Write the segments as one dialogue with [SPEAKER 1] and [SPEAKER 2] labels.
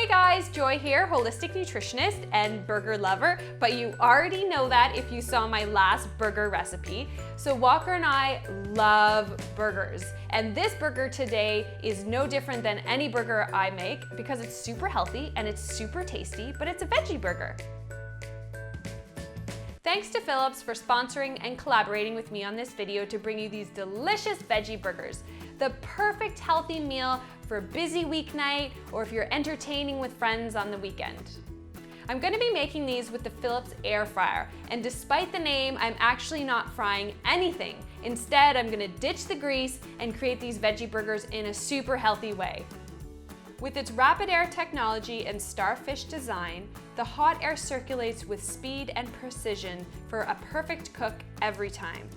[SPEAKER 1] Hey guys, Joy here, holistic nutritionist and burger lover, but you already know that if you saw my last burger recipe. So Walker and I love burgers, and this burger today is no different than any burger I make because it's super healthy and it's super tasty, but it's a veggie burger. Thanks to Phillips for sponsoring and collaborating with me on this video to bring you these delicious veggie burgers. The perfect healthy meal for a busy weeknight or if you're entertaining with friends on the weekend. I'm going to be making these with the Phillips air fryer, and despite the name, I'm actually not frying anything. Instead, I'm going to ditch the grease and create these veggie burgers in a super healthy way. With its rapid air technology and starfish design, the hot air circulates with speed and precision for a perfect cook every time.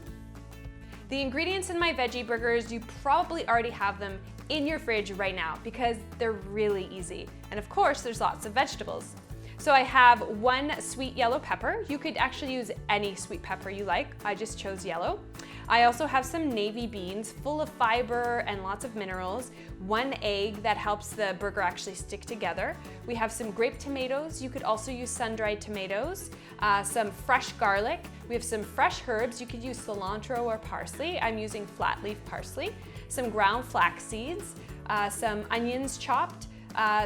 [SPEAKER 1] The ingredients in my veggie burgers, you probably already have them in your fridge right now because they're really easy. And of course, there's lots of vegetables. So I have 1 sweet yellow pepper. You could actually use any sweet pepper you like. I just chose yellow. I also have some navy beans full of fiber and lots of minerals. 1 egg that helps the burger actually stick together. We have some grape tomatoes. You could also use sun-dried tomatoes. Some fresh garlic. We have some fresh herbs. You could use cilantro or parsley. I'm using flat leaf parsley. Some ground flax seeds. Some onions chopped.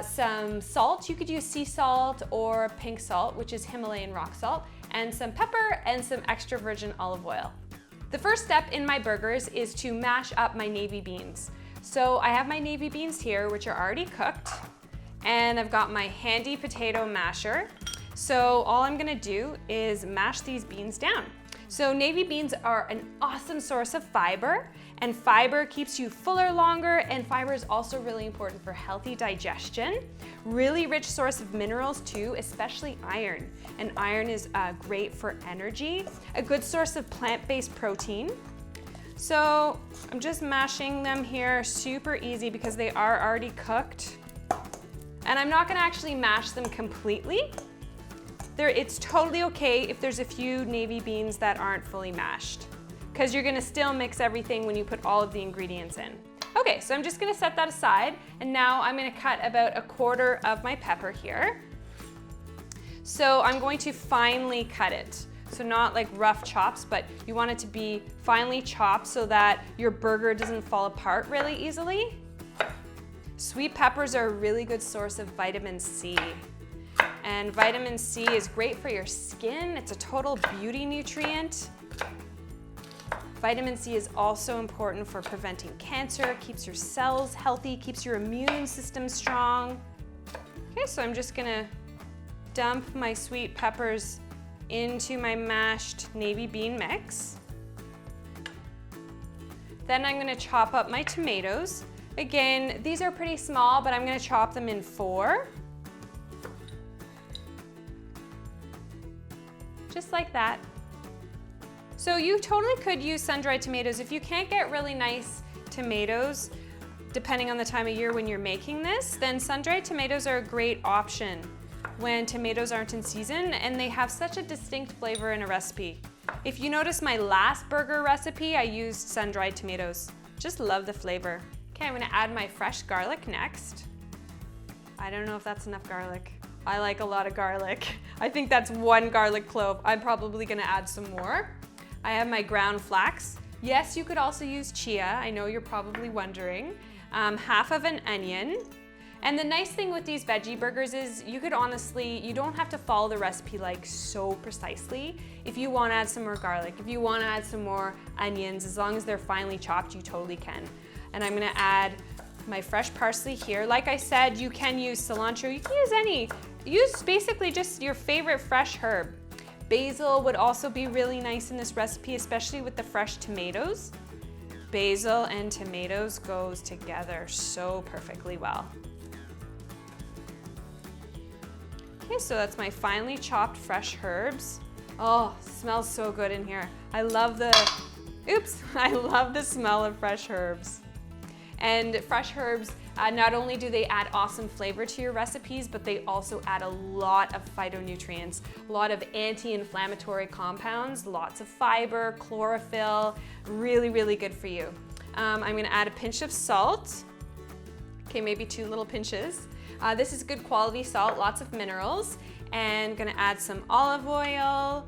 [SPEAKER 1] Some salt. You could use sea salt or pink salt, which is Himalayan rock salt, and some pepper and some extra virgin olive oil. The first step in my burgers is to mash up my navy beans. So I have my navy beans here, which are already cooked, and I've got my handy potato masher. So all I'm gonna do is mash these beans down. So navy beans are an awesome source of fiber, and fiber keeps you fuller longer, and fiber is also really important for healthy digestion. Really rich source of minerals too, especially iron. And iron is great for energy. A good source of plant-based protein. So I'm just mashing them here, super easy because they are already cooked. And I'm not gonna actually mash them completely. It's totally okay if there's a few navy beans that aren't fully mashed, because you're gonna still mix everything when you put all of the ingredients in. Okay, so I'm just gonna set that aside, and now I'm gonna cut about 1/4 of my pepper here. So I'm going to finely cut it. So not like rough chops, but you want it to be finely chopped so that your burger doesn't fall apart really easily. Sweet peppers are a really good source of vitamin C. And vitamin C is great for your skin. It's a total beauty nutrient. Vitamin C is also important for preventing cancer, keeps your cells healthy, keeps your immune system strong. Okay, so I'm just gonna dump my sweet peppers into my mashed navy bean mix. Then I'm gonna chop up my tomatoes. Again, these are pretty small, but I'm gonna chop them in 4. Just like that. So you totally could use sun-dried tomatoes. If you can't get really nice tomatoes, depending on the time of year when you're making this, then sun-dried tomatoes are a great option when tomatoes aren't in season, and they have such a distinct flavor in a recipe. If you notice my last burger recipe, I used sun-dried tomatoes. Just love the flavor. Okay, I'm gonna add my fresh garlic next. I don't know if that's enough garlic. I like a lot of garlic. I think that's 1 garlic clove. I'm probably gonna add some more. I have my ground flax. Yes, you could also use chia. I know you're probably wondering. 1/2 of an onion. And the nice thing with these veggie burgers is you don't have to follow the recipe like so precisely. If you wanna add some more garlic, if you wanna add some more onions, as long as they're finely chopped, you totally can. And I'm gonna add my fresh parsley here. Like I said, you can use cilantro, you can use any. Use basically just your favorite fresh herb. Basil would also be really nice in this recipe, especially with the fresh tomatoes. Basil and tomatoes goes together so perfectly well. Okay, so that's my finely chopped fresh herbs. Oh, smells so good in here. I love the smell of fresh herbs. And fresh herbs, not only do they add awesome flavor to your recipes, but they also add a lot of phytonutrients, a lot of anti-inflammatory compounds, lots of fiber, chlorophyll, really, really good for you. I'm gonna add a pinch of salt. Okay, maybe 2 little pinches. This is good quality salt, lots of minerals. And gonna add some olive oil,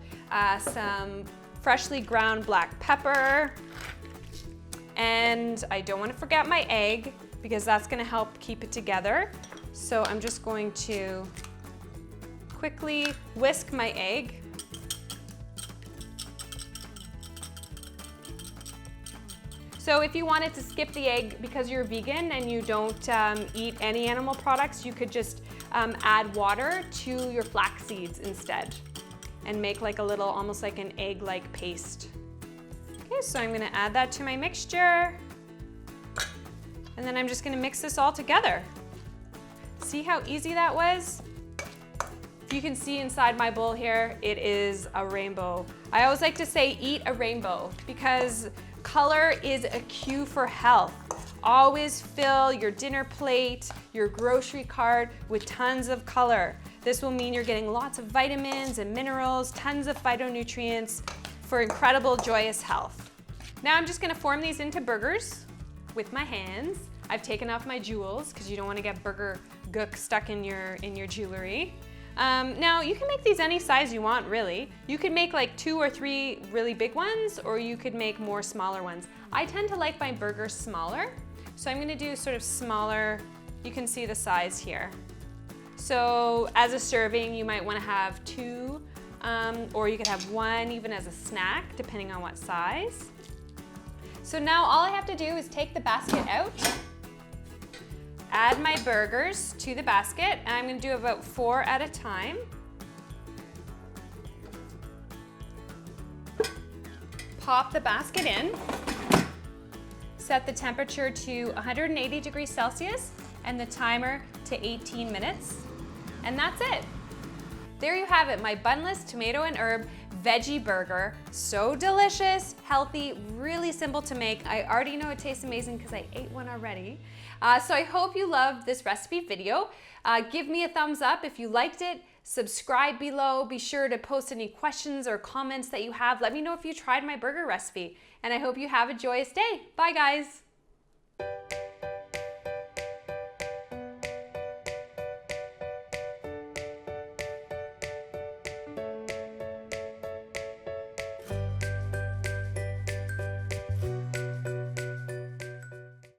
[SPEAKER 1] some freshly ground black pepper, and I don't want to forget my egg because that's gonna help keep it together. So I'm just going to quickly whisk my egg. So if you wanted to skip the egg because you're vegan and you don't eat any animal products, you could just add water to your flax seeds instead and make like a little, almost like an egg-like paste. Okay, so I'm gonna add that to my mixture. And then I'm just gonna mix this all together. See how easy that was? If you can see inside my bowl here, it is a rainbow. I always like to say eat a rainbow because color is a cue for health. Always fill your dinner plate, your grocery cart with tons of color. This will mean you're getting lots of vitamins and minerals, tons of phytonutrients for incredible, joyous health. Now I'm just gonna form these into burgers with my hands. I've taken off my jewels because you don't want to get burger gook stuck in your jewelry. Now you can make these any size you want, really. You could make like 2 or 3 really big ones, or you could make more smaller ones. I tend to like my burgers smaller, so I'm gonna do sort of smaller. You can see the size here. So as a serving, you might wanna have 2, or you could have 1 even as a snack, depending on what size. So now all I have to do is take the basket out, add my burgers to the basket, and I'm gonna do about 4 at a time. Pop the basket in, set the temperature to 180 degrees Celsius and the timer to 18 minutes, and that's it. There you have it, my bunless tomato and herb veggie burger. So delicious, healthy, really simple to make. I already know it tastes amazing because I ate one already. So I hope you loved this recipe video. Give me a thumbs up if you liked it. Subscribe below. Be sure to post any questions or comments that you have. Let me know if you tried my burger recipe. And I hope you have a joyous day. Bye, guys.